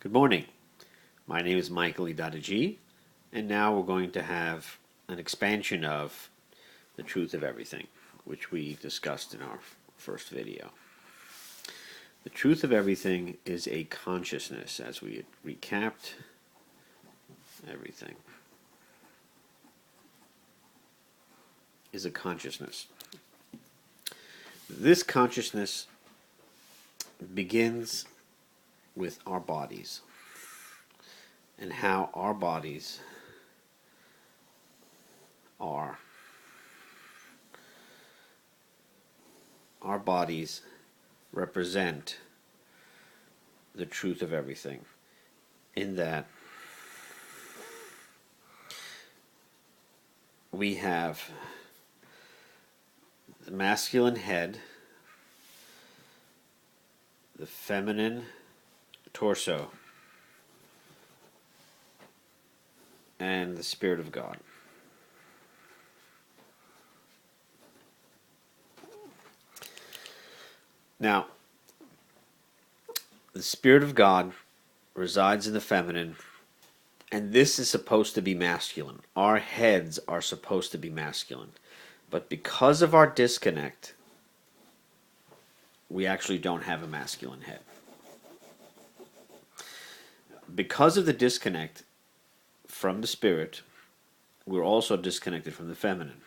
Good morning. My name is Michael Idadaji, and now we're going to have an expansion of the truth of everything, which we discussed in our first video. The truth of everything is a consciousness, as we had recapped everything is a consciousness. This consciousness begins with our bodies and how our bodies are. Our bodies represent the truth of everything, in that we have the masculine head, the feminine torso, and the Spirit of God. Now, the Spirit of God resides in the feminine, and this is supposed to be masculine. Our heads are supposed to be masculine. But because of our disconnect, we actually don't have a masculine head. Because of the disconnect from the spirit, we're also disconnected from the feminine.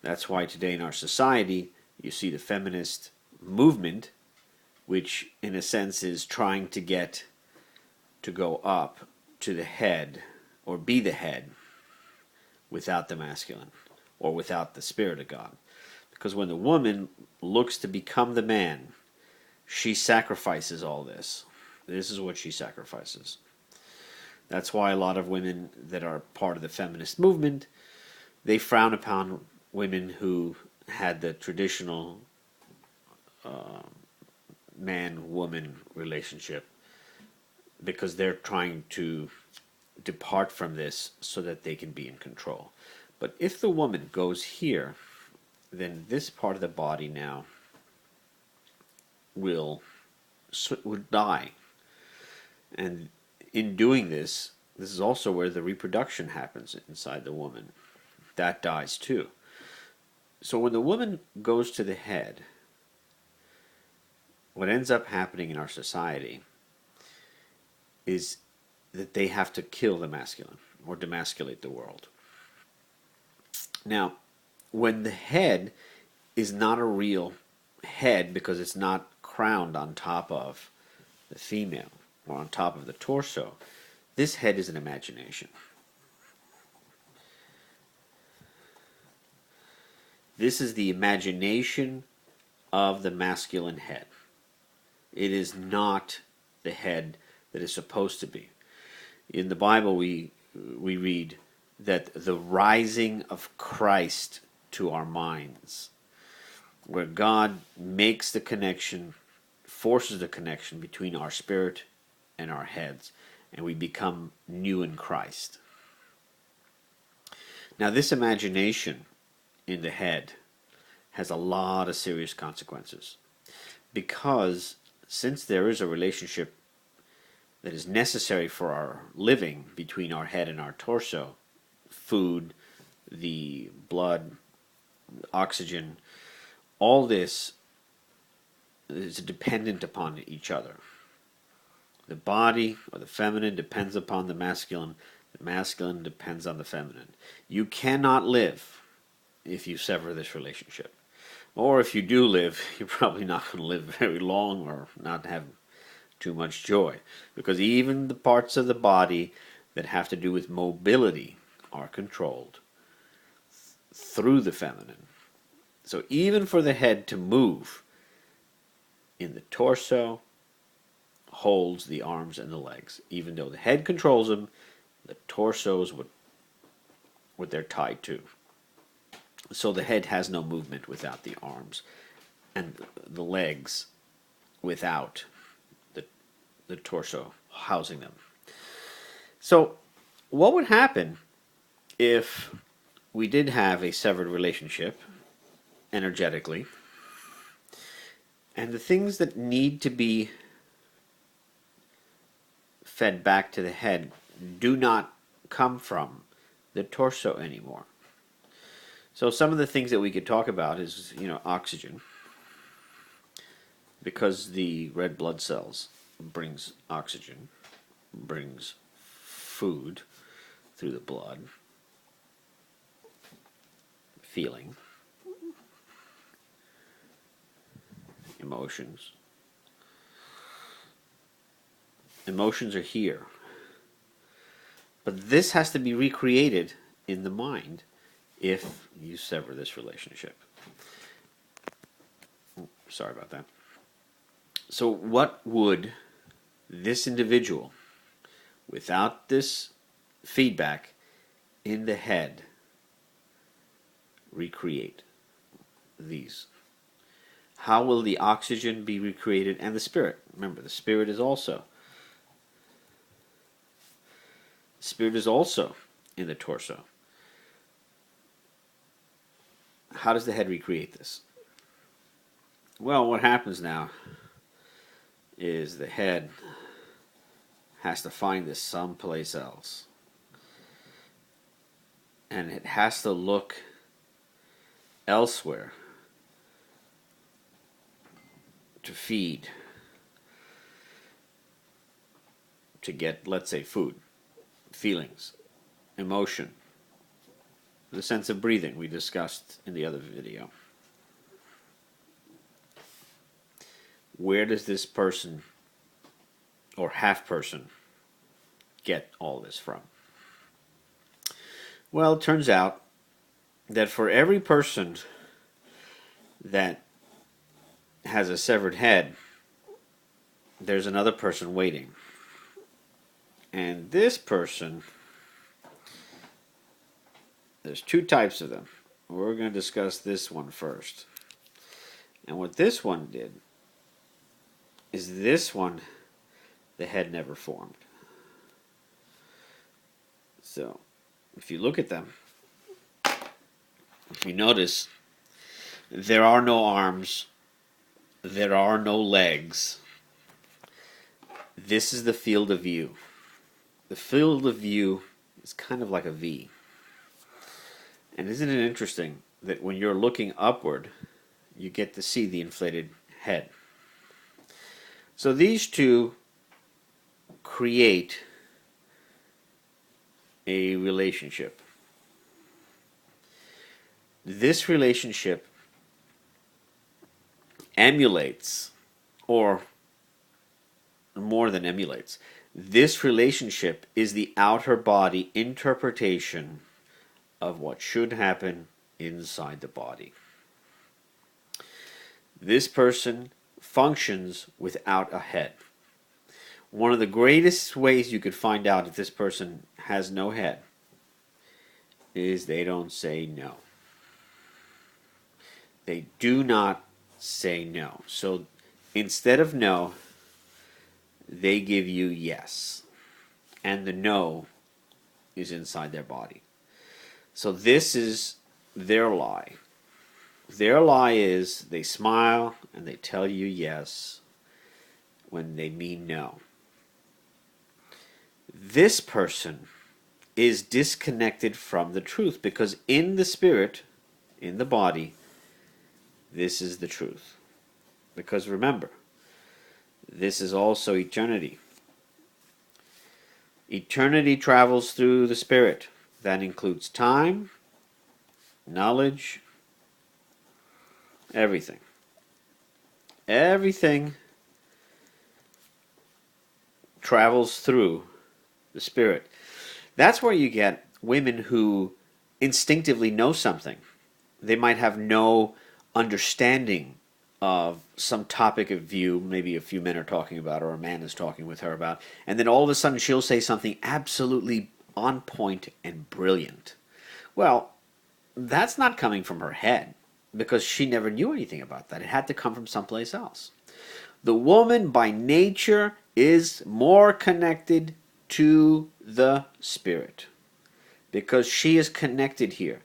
That's why today in our society, you see the feminist movement, which in a sense is trying to get to go up to the head, or be the head, without the masculine, or without the Spirit of God. Because when the woman looks to become the man, she sacrifices all this. This is what she sacrifices. That's why a lot of women that are part of the feminist movement, they frown upon women who had the traditional man-woman relationship, because they're trying to depart from this so that they can be in control. But if the woman goes here, then this part of the body now will die. And in doing this, this is also where the reproduction happens inside the woman. That dies too. So when the woman goes to the head, what ends up happening in our society is that they have to kill the masculine, or demasculate the world. Now, when the head is not a real head because it's not crowned on top of the female or on top of the torso, this head is an imagination. This is the imagination of the masculine head. It is not the head that is supposed to be. In the Bible we read that the rising of Christ to our minds, where God makes the connection, forces the connection between our spirit and our heads, and we become new in Christ. Now, this imagination in the head has a lot of serious consequences, because since there is a relationship that is necessary for our living between our head and our torso, food, the blood, oxygen, all this is dependent upon each other. The body, or the feminine, depends upon the masculine depends on the feminine. You cannot live if you sever this relationship. Or if you do live, you're probably not going to live very long, or not have too much joy. Because even the parts of the body that have to do with mobility are controlled through the feminine. So even for the head to move, in the torso holds the arms and the legs. Even though the head controls them, the torso is what they're tied to. So the head has no movement without the arms, and the legs without the torso housing them. So what would happen if we did have a severed relationship energetically, and the things that need to be fed back to the head do not come from the torso anymore. So some of the things that we could talk about is, oxygen, because the red blood cells brings oxygen, brings food through the blood, feeling, emotions. Emotions are here. But this has to be recreated in the mind if you sever this relationship. Sorry about that. So what would this individual, without this feedback in the head, recreate these? How will the oxygen be recreated and the spirit? Remember, the spirit is also in the torso. How does the head recreate this? Well, what happens now is the head has to find this someplace else. And it has to look elsewhere to feed, to get, let's say, food, feelings, emotion, the sense of breathing we discussed in the other video. Where does this person or half person get all this from? Well, it turns out that for every person that has a severed head, there's another person waiting. And this person, there's two types of them. We're going to discuss this one first. And what this one did is this one, the head never formed. So, if you look at them, if you notice, there are no arms, there are no legs. This is the field of view. The field of view is kind of like a V. And isn't it interesting that when you're looking upward, you get to see the inflated head? So these two create a relationship. This relationship emulates, or more than emulates, this relationship is the outer body interpretation of what should happen inside the body. This person functions without a head. One of the greatest ways you could find out if this person has no head is they don't say no. They do not say no. So instead of no, they give you yes. And the no is inside their body. So this is their lie. Their lie is they smile and they tell you yes when they mean no. This person is disconnected from the truth because in the spirit, in the body, this is the truth. Because remember, this is also eternity. Eternity travels through the spirit. That includes time, knowledge, everything. Everything travels through the spirit. That's where you get women who instinctively know something. They might have no understanding of some topic of view, maybe a few men are talking about or a man is talking with her about, and then all of a sudden she'll say something absolutely on point and brilliant. Well, that's not coming from her head because she never knew anything about that. It had to come from someplace else. The woman by nature is more connected to the spirit because she is connected here.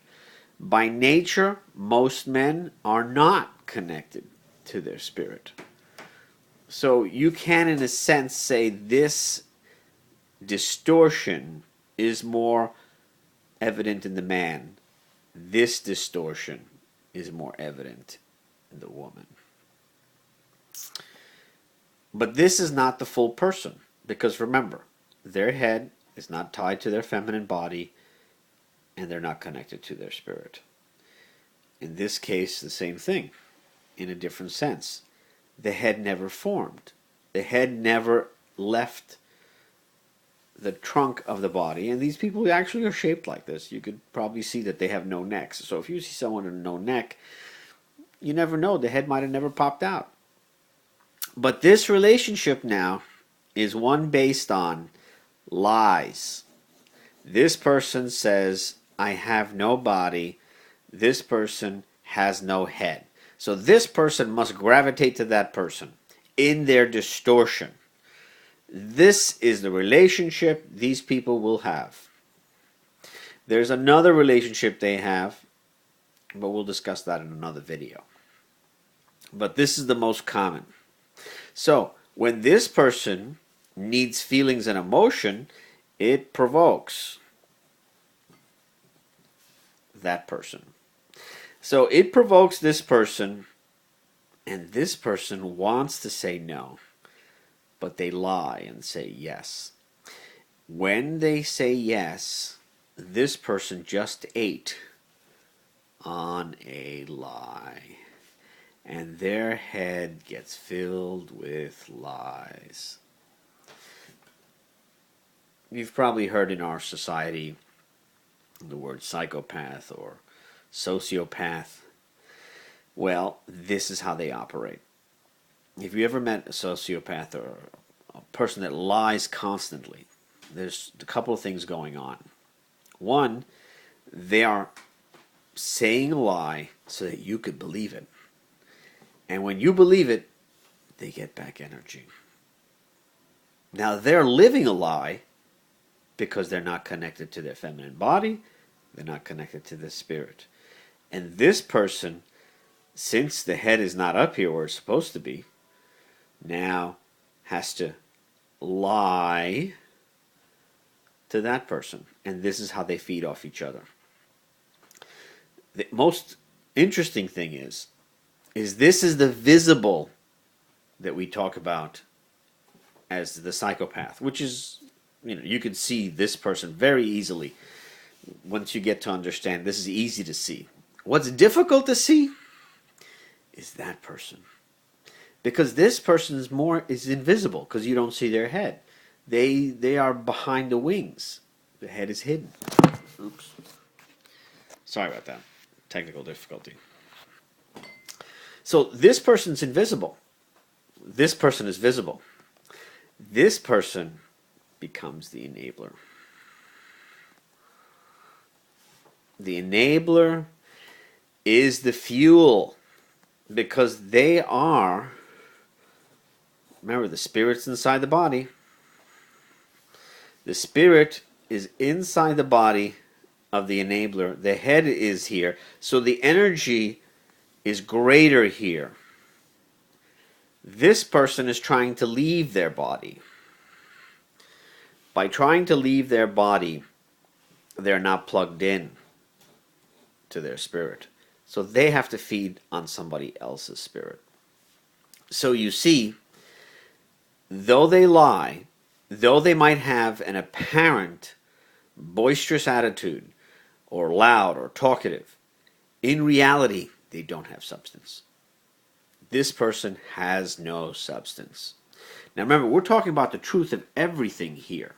By nature, most men are not connected to their spirit. So you can, in a sense, say this distortion is more evident in the man, this distortion is more evident in the woman. But this is not the full person, because remember, their head is not tied to their feminine body, and they're not connected to their spirit. In this case, the same thing, in a different sense. The head never formed. The head never left the trunk of the body, and these people actually are shaped like this. You could probably see that they have no necks. So if you see someone with no neck, you never know. The head might have never popped out. But this relationship now is one based on lies. This person says, I have no body. This person has no head. So this person must gravitate to that person in their distortion. This is the relationship these people will have. There's another relationship they have, but we'll discuss that in another video. But this is the most common. So when this person needs feelings and emotion, it provokes that person. So it provokes this person, and this person wants to say no, but they lie and say yes. When they say yes, this person just ate on a lie, and their head gets filled with lies. You've probably heard in our society the word psychopath or sociopath. Well, this is how they operate. If you ever met a sociopath or a person that lies constantly, there's a couple of things going on. One, they are saying a lie so that you could believe it. And when you believe it, they get back energy. Now they're living a lie because they're not connected to their feminine body, they're not connected to their spirit. And this person, since the head is not up here where it's supposed to be, now has to lie to that person. And this is how they feed off each other. The most interesting thing is this is the visible that we talk about as the psychopath, which is, you can see this person very easily. Once you get to understand, this is easy to see. What's difficult to see is that person. Because this person is invisible, because you don't see their head. They are behind the wings. The head is hidden. Oops. Sorry about that. Technical difficulty. So this person's invisible. This person is visible. This person becomes the enabler. The enabler is the fuel, because they are, remember, the spirit's inside the body. The spirit is inside the body of the enabler. The head is here, so the energy is greater here. This person is trying to leave their body. By trying to leave their body, they're not plugged in to their spirit. So they have to feed on somebody else's spirit. So you see, though they lie, though they might have an apparent boisterous attitude, or loud or talkative, in reality, they don't have substance. This person has no substance. Now remember, we're talking about the truth of everything here.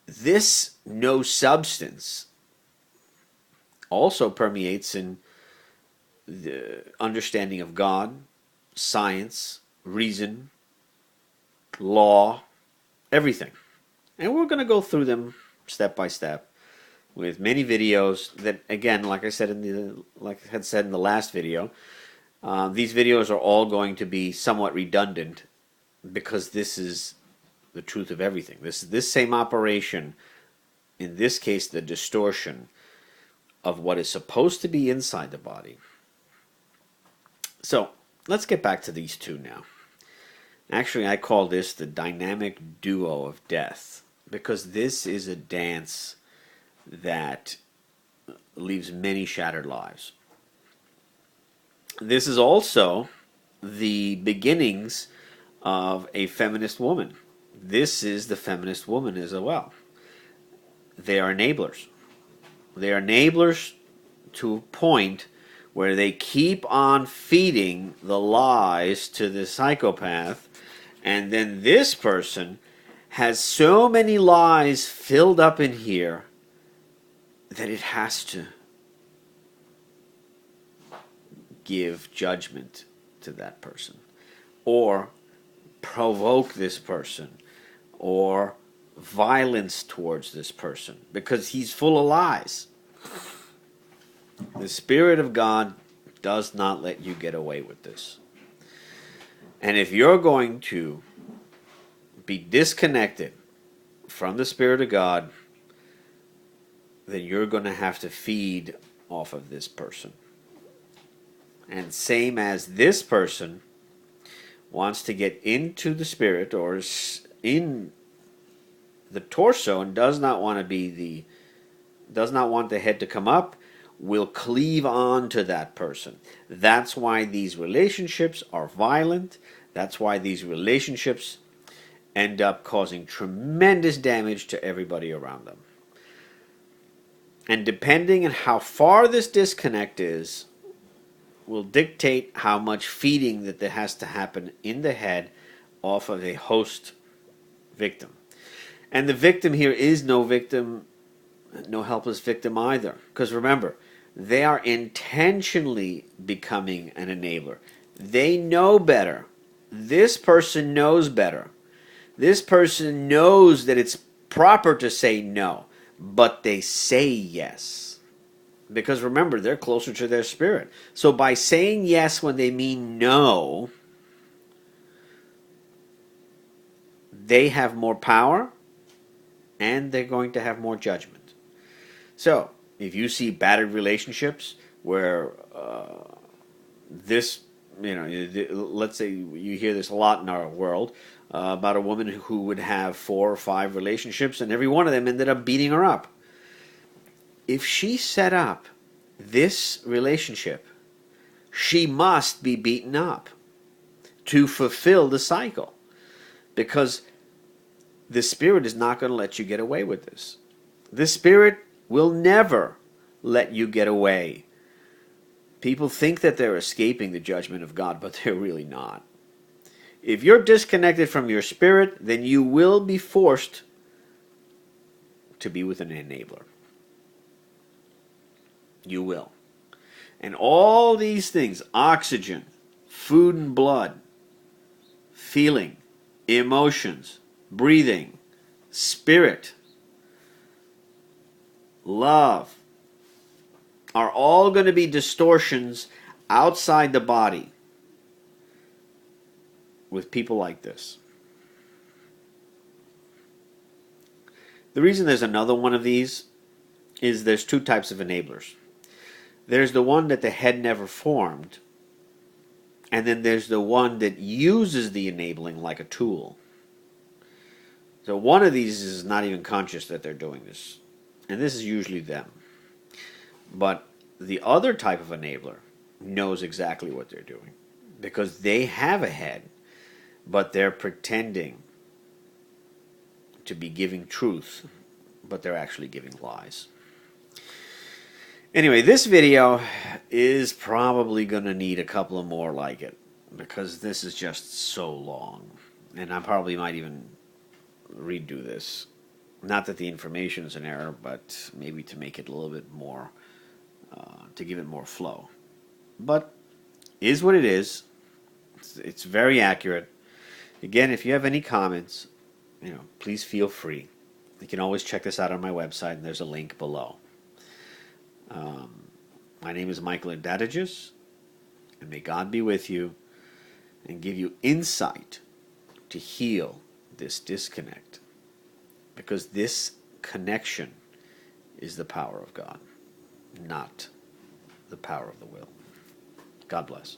This no substance also permeates in the understanding of God, science, reason, law, everything. And we're going to go through them step by step with many videos that, again, like I said in the last video, these videos are all going to be somewhat redundant because this is the truth of everything. This same operation, in this case, the distortion of what is supposed to be inside the body. So let's get back to these two now. Actually, I call this the dynamic duo of death, because this is a dance that leaves many shattered lives. This is also the beginnings of a feminist woman. This is the feminist woman as well. They are enablers. They are enablers to a point where they keep on feeding the lies to the psychopath, and then this person has so many lies filled up in here that it has to give judgment to that person, or provoke this person, or violence towards this person, because he's full of lies. The Spirit of God does not let you get away with this. And if you're going to be disconnected from the Spirit of God, then you're going to have to feed off of this person. And same as this person wants to get into the Spirit or is in the torso and does not want the head to come up, will cleave on to that person. That's why these relationships are violent. That's why these relationships end up causing tremendous damage to everybody around them. And depending on how far this disconnect is, will dictate how much feeding that there has to happen in the head off of a host victim. And the victim here is no helpless victim either. Because remember, they are intentionally becoming an enabler. They know better. This person knows better. This person knows that it's proper to say no, but they say yes. Because remember, they're closer to their spirit. So by saying yes when they mean no, they have more power and they're going to have more judgment. So if you see battered relationships where let's say you hear this a lot in our world about a woman who would have 4 or 5 relationships and every one of them ended up beating her up. If she set up this relationship, she must be beaten up to fulfill the cycle, because the Spirit is not going to let you get away with this. The Spirit will never let you get away. People think that they're escaping the judgment of God, but they're really not. If you're disconnected from your spirit, then you will be forced to be with an enabler. You will. And all these things, oxygen, food and blood, feeling, emotions, breathing, spirit, love, are all going to be distortions outside the body with people like this. The reason there's another one of these is there's 2 types of enablers. There's the one that the head never formed, and then there's the one that uses the enabling like a tool. So one of these is not even conscious that they're doing this, and this is usually them. But the other type of enabler knows exactly what they're doing, because they have a head, but they're pretending to be giving truth, but they're actually giving lies. Anyway, this video is probably going to need a couple of more like it, because this is just so long. And I probably might even redo this. Not that the information is an error, but maybe to make it a little bit more, to give it more flow. But is what it is. It's very accurate. Again, if you have any comments, please feel free. You can always check this out on my website, and there's a link below. My name is Michael Adadages, and may God be with you and give you insight to heal this disconnect, because this connection is the power of God, not the power of the will. God bless.